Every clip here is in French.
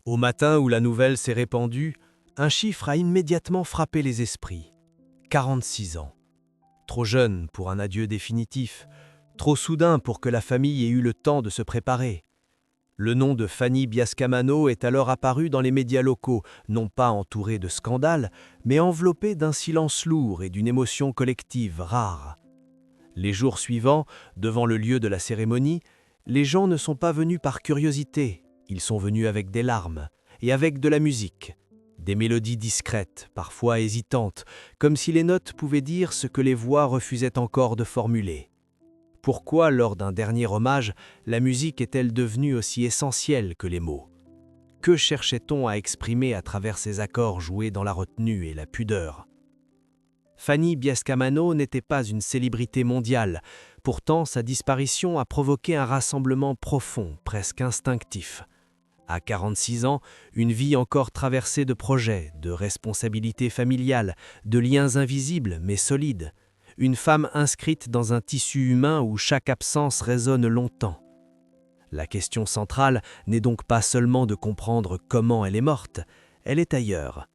Au matin où la nouvelle s'est répandue, un chiffre a immédiatement frappé les esprits. 46 ans. Trop jeune pour un adieu définitif, trop soudain pour que la famille ait eu le temps de se préparer. Le nom de Fanny Biascamano est alors apparu dans les médias locaux, non pas entouré de scandales, mais enveloppé d'un silence lourd et d'une émotion collective rare. Les jours suivants, devant le lieu de la cérémonie, les gens ne sont pas venus par curiosité, ils sont venus avec des larmes et avec de la musique. Des mélodies discrètes, parfois hésitantes, comme si les notes pouvaient dire ce que les voix refusaient encore de formuler. Pourquoi, lors d'un dernier hommage, la musique est-elle devenue aussi essentielle que les mots? Que cherchait-on à exprimer à travers ces accords joués dans la retenue et la pudeur? Fanny Biascamano n'était pas une célébrité mondiale, pourtant sa disparition a provoqué un rassemblement profond, presque instinctif. À 46 ans, une vie encore traversée de projets, de responsabilités familiales, de liens invisibles mais solides. Une femme inscrite dans un tissu humain où chaque absence résonne longtemps. La question centrale n'est donc pas seulement de comprendre comment elle est morte, elle est ailleurs.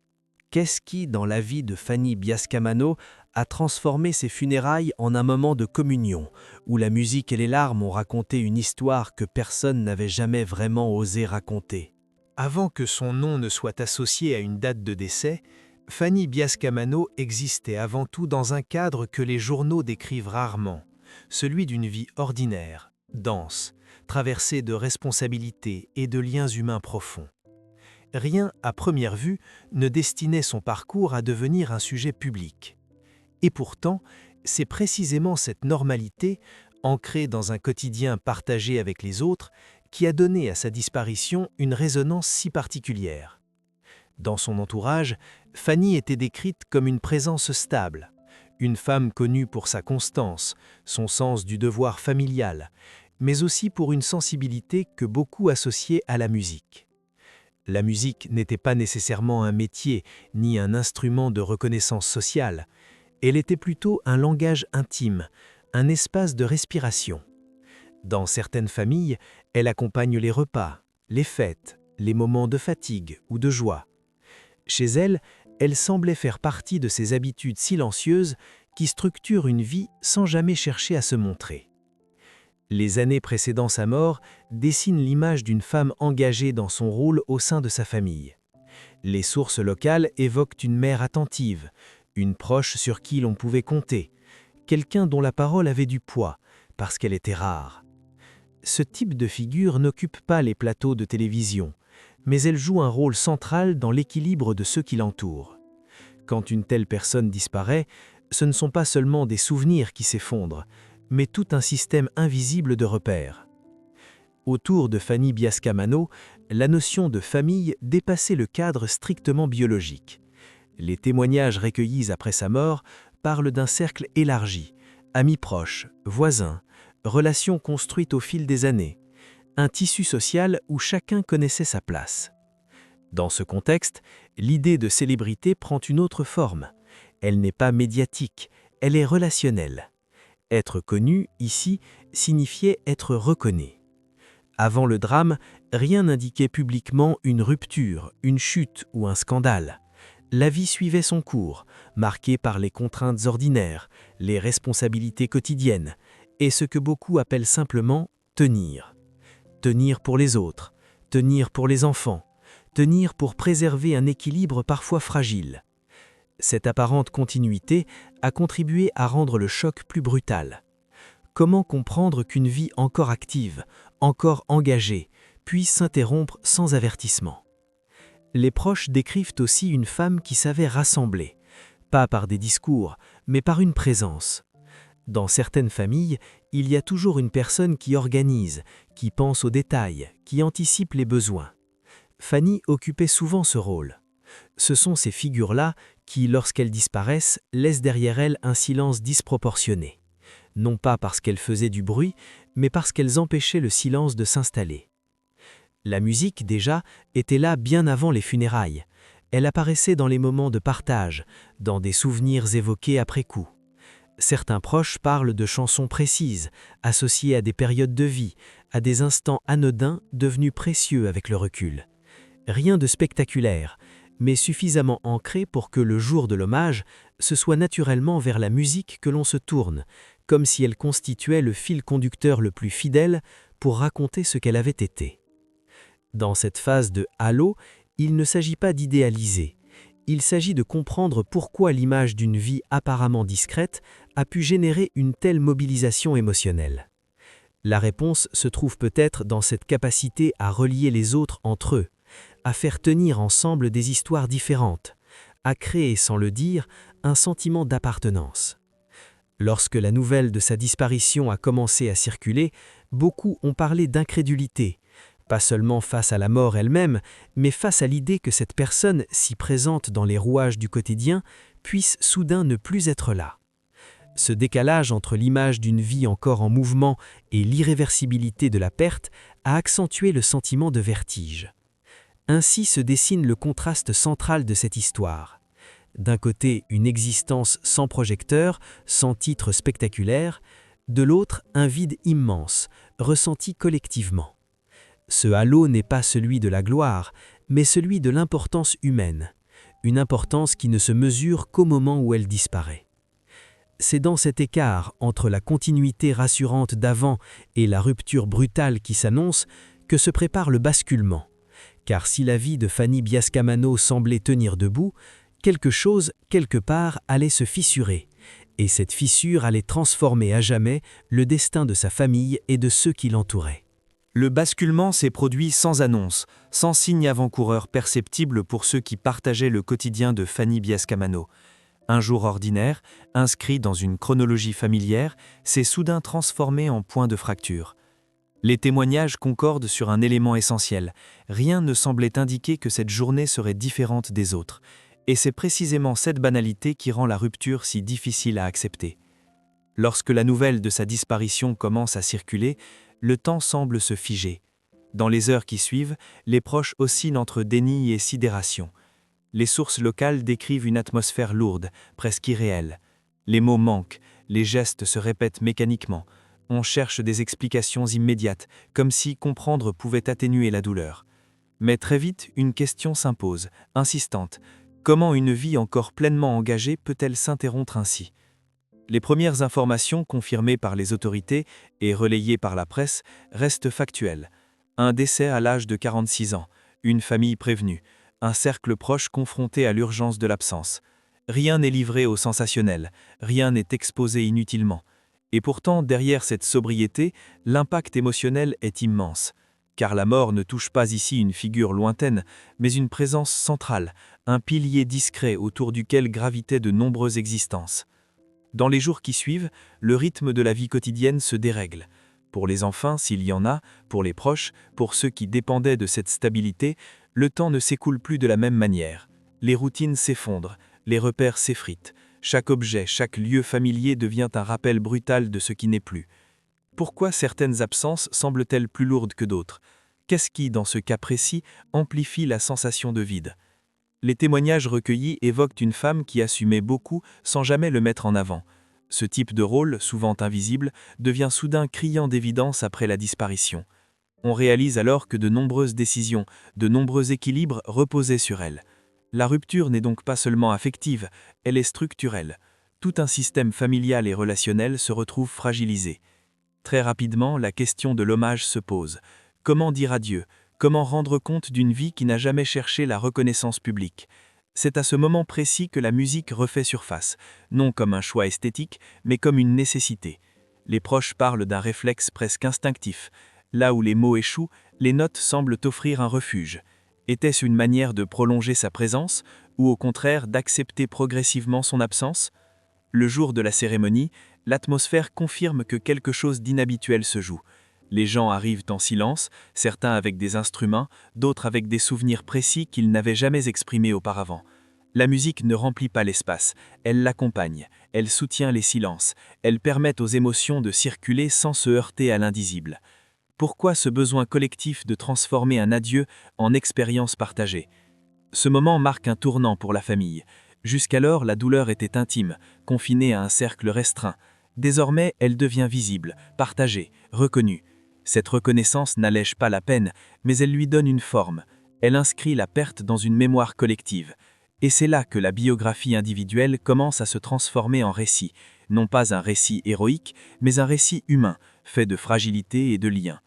Qu'est-ce qui, dans la vie de Fanny Biascamano, a transformé ses funérailles en un moment de communion, où la musique et les larmes ont raconté une histoire que personne n'avait jamais vraiment osé raconter? Avant que son nom ne soit associé à une date de décès, Fanny Biascamano existait avant tout dans un cadre que les journaux décrivent rarement, celui d'une vie ordinaire, dense, traversée de responsabilités et de liens humains profonds. Rien, à première vue, ne destinait son parcours à devenir un sujet public. Et pourtant, c'est précisément cette normalité, ancrée dans un quotidien partagé avec les autres, qui a donné à sa disparition une résonance si particulière. Dans son entourage, Fanny était décrite comme une présence stable, une femme connue pour sa constance, son sens du devoir familial, mais aussi pour une sensibilité que beaucoup associaient à la musique. La musique n'était pas nécessairement un métier ni un instrument de reconnaissance sociale. Elle était plutôt un langage intime, un espace de respiration. Dans certaines familles, elle accompagne les repas, les fêtes, les moments de fatigue ou de joie. Chez elle, elle semblait faire partie de ces habitudes silencieuses qui structurent une vie sans jamais chercher à se montrer. Les années précédant sa mort dessinent l'image d'une femme engagée dans son rôle au sein de sa famille. Les sources locales évoquent une mère attentive, une proche sur qui l'on pouvait compter, quelqu'un dont la parole avait du poids, parce qu'elle était rare. Ce type de figure n'occupe pas les plateaux de télévision, mais elle joue un rôle central dans l'équilibre de ceux qui l'entourent. Quand une telle personne disparaît, ce ne sont pas seulement des souvenirs qui s'effondrent, mais tout un système invisible de repères. Autour de Fanny Biascamano, la notion de famille dépassait le cadre strictement biologique. Les témoignages recueillis après sa mort parlent d'un cercle élargi, amis proches, voisins, relations construites au fil des années, un tissu social où chacun connaissait sa place. Dans ce contexte, l'idée de célébrité prend une autre forme. Elle n'est pas médiatique, elle est relationnelle. Être connu, ici, signifiait être reconnu. Avant le drame, rien n'indiquait publiquement une rupture, une chute ou un scandale. La vie suivait son cours, marquée par les contraintes ordinaires, les responsabilités quotidiennes, et ce que beaucoup appellent simplement « tenir ». Tenir pour les autres, tenir pour les enfants, tenir pour préserver un équilibre parfois fragile. Cette apparente continuité a contribué à rendre le choc plus brutal. Comment comprendre qu'une vie encore active, encore engagée, puisse s'interrompre sans avertissement? Les proches décrivent aussi une femme qui savait rassembler, pas par des discours, mais par une présence. Dans certaines familles, il y a toujours une personne qui organise, qui pense aux détails, qui anticipe les besoins. Fanny occupait souvent ce rôle. Ce sont ces figures-là qui, lorsqu'elles disparaissent, laissent derrière elles un silence disproportionné. Non pas parce qu'elles faisaient du bruit, mais parce qu'elles empêchaient le silence de s'installer. La musique, déjà, était là bien avant les funérailles. Elle apparaissait dans les moments de partage, dans des souvenirs évoqués après coup. Certains proches parlent de chansons précises, associées à des périodes de vie, à des instants anodins devenus précieux avec le recul. Rien de spectaculaire, mais suffisamment ancré pour que le jour de l'hommage, ce soit naturellement vers la musique que l'on se tourne, comme si elle constituait le fil conducteur le plus fidèle pour raconter ce qu'elle avait été. Dans cette phase de halo, il ne s'agit pas d'idéaliser. Il s'agit de comprendre pourquoi l'image d'une vie apparemment discrète a pu générer une telle mobilisation émotionnelle. La réponse se trouve peut-être dans cette capacité à relier les autres entre eux, à faire tenir ensemble des histoires différentes, à créer, sans le dire, un sentiment d'appartenance. Lorsque la nouvelle de sa disparition a commencé à circuler, beaucoup ont parlé d'incrédulité, pas seulement face à la mort elle-même, mais face à l'idée que cette personne, si présente dans les rouages du quotidien, puisse soudain ne plus être là. Ce décalage entre l'image d'une vie encore en mouvement et l'irréversibilité de la perte a accentué le sentiment de vertige. Ainsi se dessine le contraste central de cette histoire. D'un côté, une existence sans projecteur, sans titre spectaculaire, de l'autre, un vide immense, ressenti collectivement. Ce halo n'est pas celui de la gloire, mais celui de l'importance humaine, une importance qui ne se mesure qu'au moment où elle disparaît. C'est dans cet écart entre la continuité rassurante d'avant et la rupture brutale qui s'annonce que se prépare le basculement. Car si la vie de Fanny Biascamano semblait tenir debout, quelque chose, quelque part, allait se fissurer, et cette fissure allait transformer à jamais le destin de sa famille et de ceux qui l'entouraient. Le basculement s'est produit sans annonce, sans signe avant-coureur perceptible pour ceux qui partageaient le quotidien de Fanny Biascamano. Un jour ordinaire, inscrit dans une chronologie familière, s'est soudain transformé en point de fracture. Les témoignages concordent sur un élément essentiel. Rien ne semblait indiquer que cette journée serait différente des autres. Et c'est précisément cette banalité qui rend la rupture si difficile à accepter. Lorsque la nouvelle de sa disparition commence à circuler, le temps semble se figer. Dans les heures qui suivent, les proches oscillent entre déni et sidération. Les sources locales décrivent une atmosphère lourde, presque irréelle. Les mots manquent, les gestes se répètent mécaniquement. On cherche des explications immédiates, comme si comprendre pouvait atténuer la douleur. Mais très vite, une question s'impose, insistante. Comment une vie encore pleinement engagée peut-elle s'interrompre ainsi ? Les premières informations confirmées par les autorités et relayées par la presse restent factuelles. Un décès à l'âge de 46 ans, une famille prévenue, un cercle proche confronté à l'urgence de l'absence. Rien n'est livré au sensationnel, rien n'est exposé inutilement. Et pourtant, derrière cette sobriété, l'impact émotionnel est immense. Car la mort ne touche pas ici une figure lointaine, mais une présence centrale, un pilier discret autour duquel gravitaient de nombreuses existences. Dans les jours qui suivent, le rythme de la vie quotidienne se dérègle. Pour les enfants, s'il y en a, pour les proches, pour ceux qui dépendaient de cette stabilité, le temps ne s'écoule plus de la même manière. Les routines s'effondrent, les repères s'effritent. Chaque objet, chaque lieu familier devient un rappel brutal de ce qui n'est plus. Pourquoi certaines absences semblent-elles plus lourdes que d'autres ? Qu'est-ce qui, dans ce cas précis, amplifie la sensation de vide ? Les témoignages recueillis évoquent une femme qui assumait beaucoup sans jamais le mettre en avant. Ce type de rôle, souvent invisible, devient soudain criant d'évidence après la disparition. On réalise alors que de nombreuses décisions, de nombreux équilibres reposaient sur elle. La rupture n'est donc pas seulement affective, elle est structurelle. Tout un système familial et relationnel se retrouve fragilisé. Très rapidement, la question de l'hommage se pose. Comment dire adieu ? Comment rendre compte d'une vie qui n'a jamais cherché la reconnaissance publique ? C'est à ce moment précis que la musique refait surface, non comme un choix esthétique, mais comme une nécessité. Les proches parlent d'un réflexe presque instinctif. Là où les mots échouent, les notes semblent offrir un refuge. Était-ce une manière de prolonger sa présence, ou au contraire d'accepter progressivement son absence ? Le jour de la cérémonie, l'atmosphère confirme que quelque chose d'inhabituel se joue. Les gens arrivent en silence, certains avec des instruments, d'autres avec des souvenirs précis qu'ils n'avaient jamais exprimés auparavant. La musique ne remplit pas l'espace, elle l'accompagne, elle soutient les silences, elle permet aux émotions de circuler sans se heurter à l'indisible. Pourquoi ce besoin collectif de transformer un adieu en expérience partagée ? Ce moment marque un tournant pour la famille. Jusqu'alors, la douleur était intime, confinée à un cercle restreint. Désormais, elle devient visible, partagée, reconnue. Cette reconnaissance n'allège pas la peine, mais elle lui donne une forme. Elle inscrit la perte dans une mémoire collective. Et c'est là que la biographie individuelle commence à se transformer en récit, non pas un récit héroïque, mais un récit humain, fait de fragilité et de liens.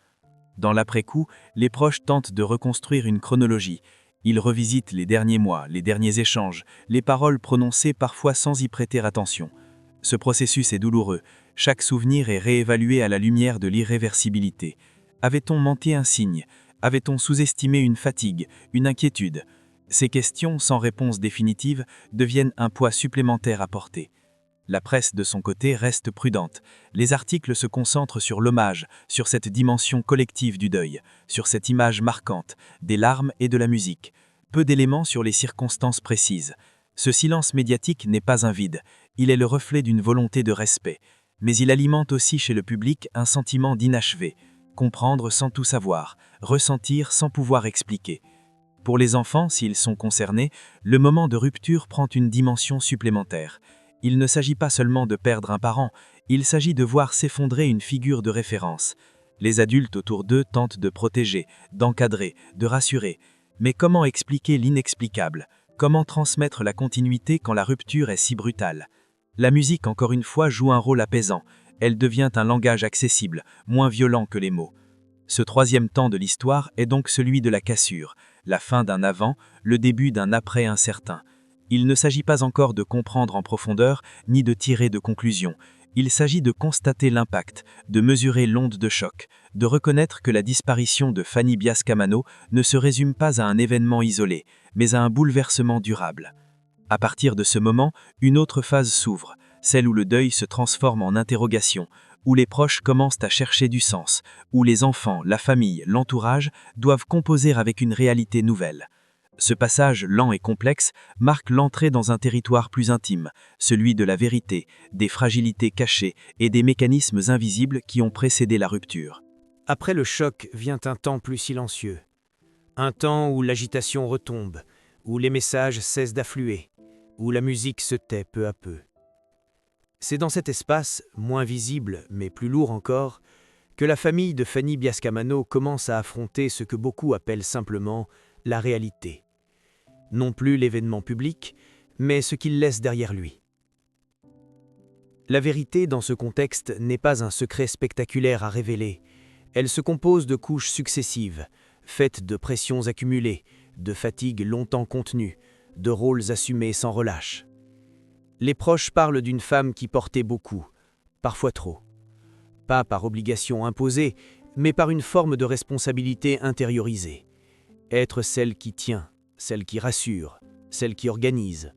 Dans l'après-coup, les proches tentent de reconstruire une chronologie. Ils revisitent les derniers mois, les derniers échanges, les paroles prononcées parfois sans y prêter attention. Ce processus est douloureux. Chaque souvenir est réévalué à la lumière de l'irréversibilité. Avait-on manqué un signe? Avait-on sous-estimé une fatigue, une inquiétude? Ces questions, sans réponse définitive, deviennent un poids supplémentaire à porter. La presse, de son côté, reste prudente. Les articles se concentrent sur l'hommage, sur cette dimension collective du deuil, sur cette image marquante, des larmes et de la musique. Peu d'éléments sur les circonstances précises. Ce silence médiatique n'est pas un vide, il est le reflet d'une volonté de respect. Mais il alimente aussi chez le public un sentiment d'inachevé. Comprendre sans tout savoir, ressentir sans pouvoir expliquer. Pour les enfants, s'ils sont concernés, le moment de rupture prend une dimension supplémentaire. Il ne s'agit pas seulement de perdre un parent, il s'agit de voir s'effondrer une figure de référence. Les adultes autour d'eux tentent de protéger, d'encadrer, de rassurer. Mais comment expliquer l'inexplicable? Comment transmettre la continuité quand la rupture est si brutale? La musique, encore une fois, joue un rôle apaisant. Elle devient un langage accessible, moins violent que les mots. Ce troisième temps de l'histoire est donc celui de la cassure, la fin d'un avant, le début d'un après incertain. Il ne s'agit pas encore de comprendre en profondeur, ni de tirer de conclusions. Il s'agit de constater l'impact, de mesurer l'onde de choc, de reconnaître que la disparition de Fanny Biascamano ne se résume pas à un événement isolé, mais à un bouleversement durable. À partir de ce moment, une autre phase s'ouvre, celle où le deuil se transforme en interrogation, où les proches commencent à chercher du sens, où les enfants, la famille, l'entourage doivent composer avec une réalité nouvelle. Ce passage lent et complexe marque l'entrée dans un territoire plus intime, celui de la vérité, des fragilités cachées et des mécanismes invisibles qui ont précédé la rupture. Après le choc vient un temps plus silencieux. Un temps où l'agitation retombe, où les messages cessent d'affluer, où la musique se tait peu à peu. C'est dans cet espace, moins visible mais plus lourd encore, que la famille de Fanny Biascamano commence à affronter ce que beaucoup appellent simplement la réalité. Non plus l'événement public, mais ce qu'il laisse derrière lui. La vérité dans ce contexte n'est pas un secret spectaculaire à révéler. Elle se compose de couches successives, faites de pressions accumulées, de fatigues longtemps contenues, de rôles assumés sans relâche. Les proches parlent d'une femme qui portait beaucoup, parfois trop. Pas par obligation imposée, mais par une forme de responsabilité intériorisée. Être celle qui tient, celle qui rassure, celle qui organise.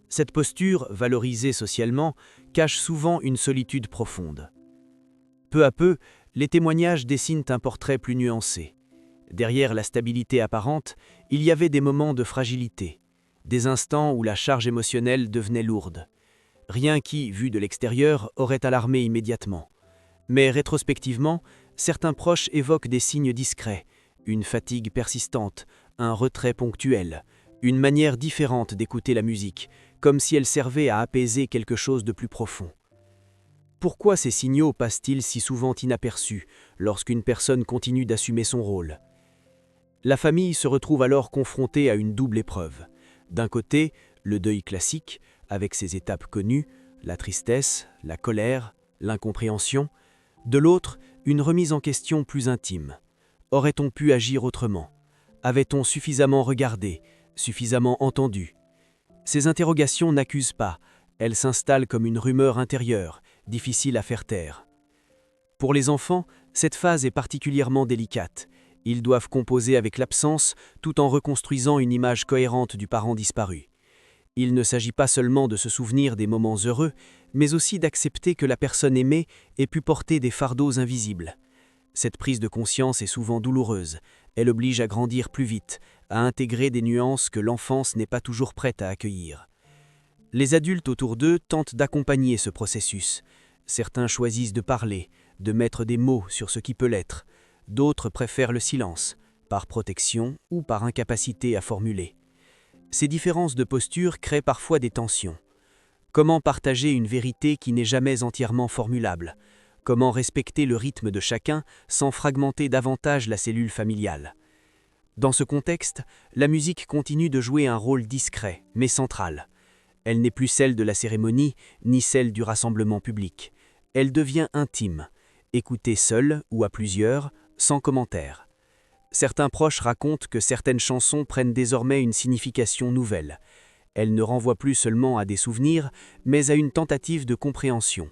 Cette posture, valorisée socialement, cache souvent une solitude profonde. Peu à peu, les témoignages dessinent un portrait plus nuancé. Derrière la stabilité apparente, il y avait des moments de fragilité, des instants où la charge émotionnelle devenait lourde. Rien qui, vu de l'extérieur, aurait alarmé immédiatement. Mais rétrospectivement, certains proches évoquent des signes discrets, une fatigue persistante, un retrait ponctuel, une manière différente d'écouter la musique, comme si elle servait à apaiser quelque chose de plus profond. Pourquoi ces signaux passent-ils si souvent inaperçus lorsqu'une personne continue d'assumer son rôle? La famille se retrouve alors confrontée à une double épreuve. D'un côté, le deuil classique, avec ses étapes connues, la tristesse, la colère, l'incompréhension. De l'autre, une remise en question plus intime. Aurait-on pu agir autrement? Avait-on suffisamment regardé, suffisamment entendu? Ces interrogations n'accusent pas, elles s'installent comme une rumeur intérieure, difficile à faire taire. Pour les enfants, cette phase est particulièrement délicate. Ils doivent composer avec l'absence tout en reconstruisant une image cohérente du parent disparu. Il ne s'agit pas seulement de se souvenir des moments heureux, mais aussi d'accepter que la personne aimée ait pu porter des fardeaux invisibles. Cette prise de conscience est souvent douloureuse. Elle oblige à grandir plus vite, à intégrer des nuances que l'enfance n'est pas toujours prête à accueillir. Les adultes autour d'eux tentent d'accompagner ce processus. Certains choisissent de parler, de mettre des mots sur ce qui peut l'être. D'autres préfèrent le silence, par protection ou par incapacité à formuler. Ces différences de posture créent parfois des tensions. Comment partager une vérité qui n'est jamais entièrement formulable? Comment respecter le rythme de chacun sans fragmenter davantage la cellule familiale? Dans ce contexte, la musique continue de jouer un rôle discret, mais central. Elle n'est plus celle de la cérémonie, ni celle du rassemblement public. Elle devient intime, écoutée seule ou à plusieurs, sans commentaire. Certains proches racontent que certaines chansons prennent désormais une signification nouvelle. Elles ne renvoient plus seulement à des souvenirs, mais à une tentative de compréhension,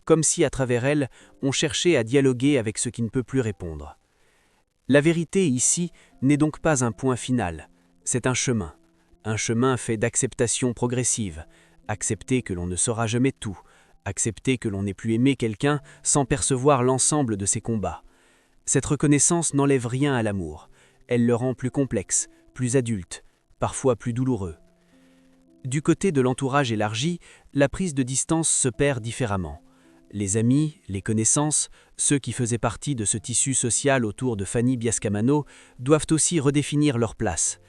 comme si à travers elles, on cherchait à dialoguer avec ce qui ne peut plus répondre. La vérité ici n'est donc pas un point final, c'est un chemin fait d'acceptation progressive, accepter que l'on ne saura jamais tout, accepter que l'on n'ait plus aimé quelqu'un sans percevoir l'ensemble de ses combats. Cette reconnaissance n'enlève rien à l'amour, elle le rend plus complexe, plus adulte, parfois plus douloureux. Du côté de l'entourage élargi, la prise de distance se perd différemment. Les amis, les connaissances, ceux qui faisaient partie de ce tissu social autour de Fanny Biascamano doivent aussi redéfinir leur place.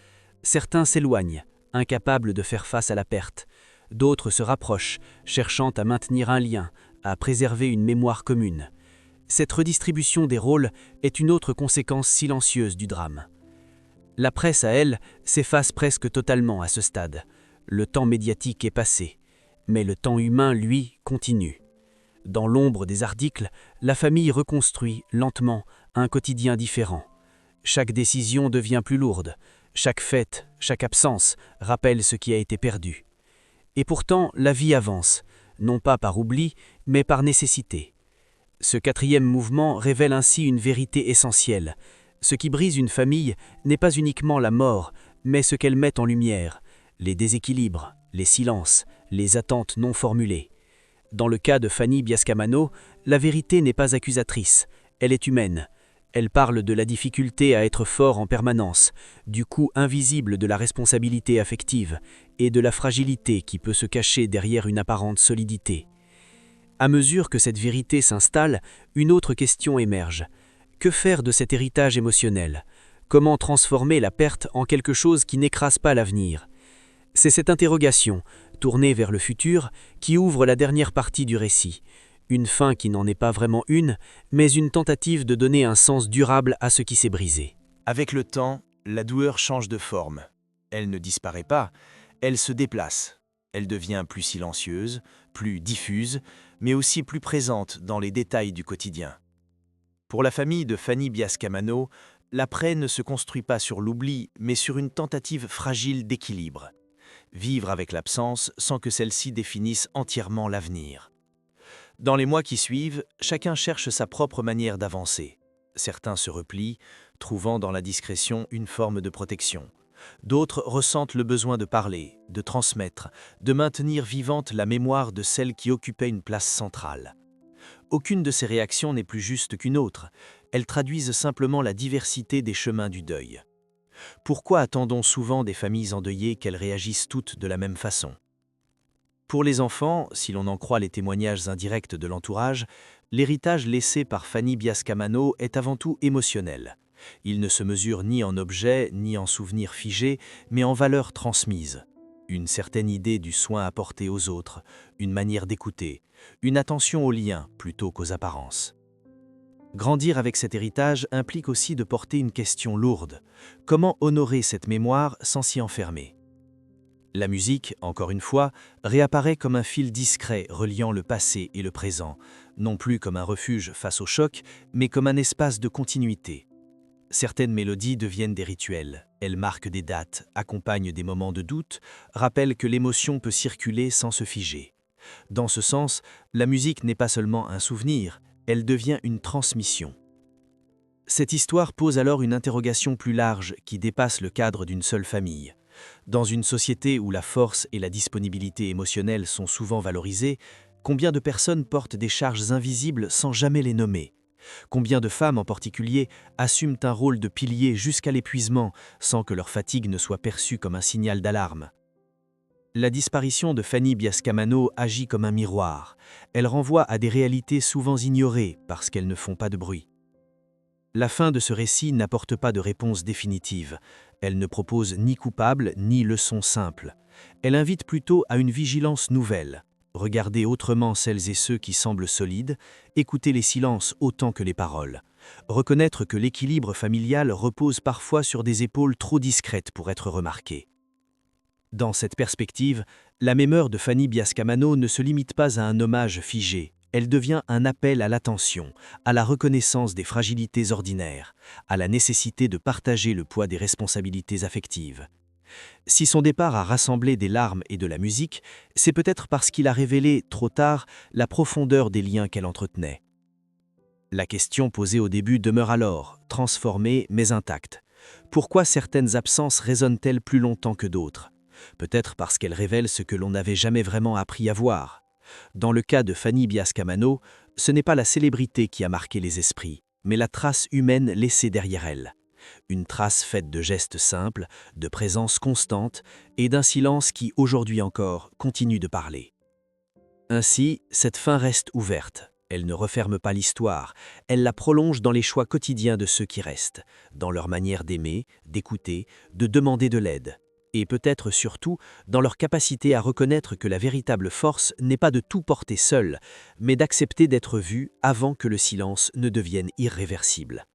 Certains s'éloignent, incapables de faire face à la perte. D'autres se rapprochent, cherchant à maintenir un lien, à préserver une mémoire commune. Cette redistribution des rôles est une autre conséquence silencieuse du drame. La presse, à elle, s'efface presque totalement à ce stade. Le temps médiatique est passé, mais le temps humain, lui, continue. Dans l'ombre des articles, la famille reconstruit, lentement, un quotidien différent. Chaque décision devient plus lourde, chaque fête, chaque absence rappelle ce qui a été perdu. Et pourtant, la vie avance, non pas par oubli, mais par nécessité. Ce quatrième mouvement révèle ainsi une vérité essentielle. Ce qui brise une famille n'est pas uniquement la mort, mais ce qu'elle met en lumière, les déséquilibres, les silences, les attentes non formulées. Dans le cas de Fanny Biascamano, la vérité n'est pas accusatrice, elle est humaine. Elle parle de la difficulté à être fort en permanence, du coût invisible de la responsabilité affective et de la fragilité qui peut se cacher derrière une apparente solidité. À mesure que cette vérité s'installe, une autre question émerge. Que faire de cet héritage émotionnel? Comment transformer la perte en quelque chose qui n'écrase pas l'avenir? C'est cette interrogation, tournée vers le futur, qui ouvre la dernière partie du récit. Une fin qui n'en est pas vraiment une, mais une tentative de donner un sens durable à ce qui s'est brisé. Avec le temps, la douleur change de forme. Elle ne disparaît pas, elle se déplace. Elle devient plus silencieuse, plus diffuse, mais aussi plus présente dans les détails du quotidien. Pour la famille de Fanny Biascamano, l'après ne se construit pas sur l'oubli, mais sur une tentative fragile d'équilibre. Vivre avec l'absence sans que celle-ci définisse entièrement l'avenir. Dans les mois qui suivent, chacun cherche sa propre manière d'avancer. Certains se replient, trouvant dans la discrétion une forme de protection. D'autres ressentent le besoin de parler, de transmettre, de maintenir vivante la mémoire de celle qui occupait une place centrale. Aucune de ces réactions n'est plus juste qu'une autre, elles traduisent simplement la diversité des chemins du deuil. Pourquoi attendons souvent des familles endeuillées qu'elles réagissent toutes de la même façon? Pour les enfants, si l'on en croit les témoignages indirects de l'entourage, l'héritage laissé par Fanny Biascamano est avant tout émotionnel. Il ne se mesure ni en objets, ni en souvenirs figés, mais en valeurs transmises. Une certaine idée du soin apporté aux autres, une manière d'écouter, une attention aux liens plutôt qu'aux apparences. Grandir avec cet héritage implique aussi de porter une question lourde. Comment honorer cette mémoire sans s'y enfermer? La musique, encore une fois, réapparaît comme un fil discret reliant le passé et le présent, non plus comme un refuge face au choc, mais comme un espace de continuité. Certaines mélodies deviennent des rituels, elles marquent des dates, accompagnent des moments de doute, rappellent que l'émotion peut circuler sans se figer. Dans ce sens, la musique n'est pas seulement un souvenir, elle devient une transmission. Cette histoire pose alors une interrogation plus large qui dépasse le cadre d'une seule famille. Dans une société où la force et la disponibilité émotionnelle sont souvent valorisées, combien de personnes portent des charges invisibles sans jamais les nommer? Combien de femmes en particulier assument un rôle de pilier jusqu'à l'épuisement sans que leur fatigue ne soit perçue comme un signal d'alarme? La disparition de Fanny Biascamano agit comme un miroir. Elle renvoie à des réalités souvent ignorées parce qu'elles ne font pas de bruit. La fin de ce récit n'apporte pas de réponse définitive. Elle ne propose ni coupable ni leçon simple. Elle invite plutôt à une vigilance nouvelle. Regarder autrement celles et ceux qui semblent solides, écouter les silences autant que les paroles. reconnaître que l'équilibre familial repose parfois sur des épaules trop discrètes pour être remarquées. Dans cette perspective, la mémoire de Fanny Biascamano ne se limite pas à un hommage figé, elle devient un appel à l'attention, à la reconnaissance des fragilités ordinaires, à la nécessité de partager le poids des responsabilités affectives. Si son départ a rassemblé des larmes et de la musique, c'est peut-être parce qu'il a révélé, trop tard, la profondeur des liens qu'elle entretenait. La question posée au début demeure alors, transformée mais intacte. Pourquoi certaines absences résonnent-elles plus longtemps que d'autres ? Peut-être parce qu'elles révèlent ce que l'on n'avait jamais vraiment appris à voir. Dans le cas de Fanny Biascamano, ce n'est pas la célébrité qui a marqué les esprits, mais la trace humaine laissée derrière elle. Une trace faite de gestes simples, de présence constante et d'un silence qui, aujourd'hui encore, continue de parler. Ainsi, cette fin reste ouverte. Elle ne referme pas l'histoire, elle la prolonge dans les choix quotidiens de ceux qui restent, dans leur manière d'aimer, d'écouter, de demander de l'aide. Et peut-être surtout dans leur capacité à reconnaître que la véritable force n'est pas de tout porter seul, mais d'accepter d'être vu avant que le silence ne devienne irréversible.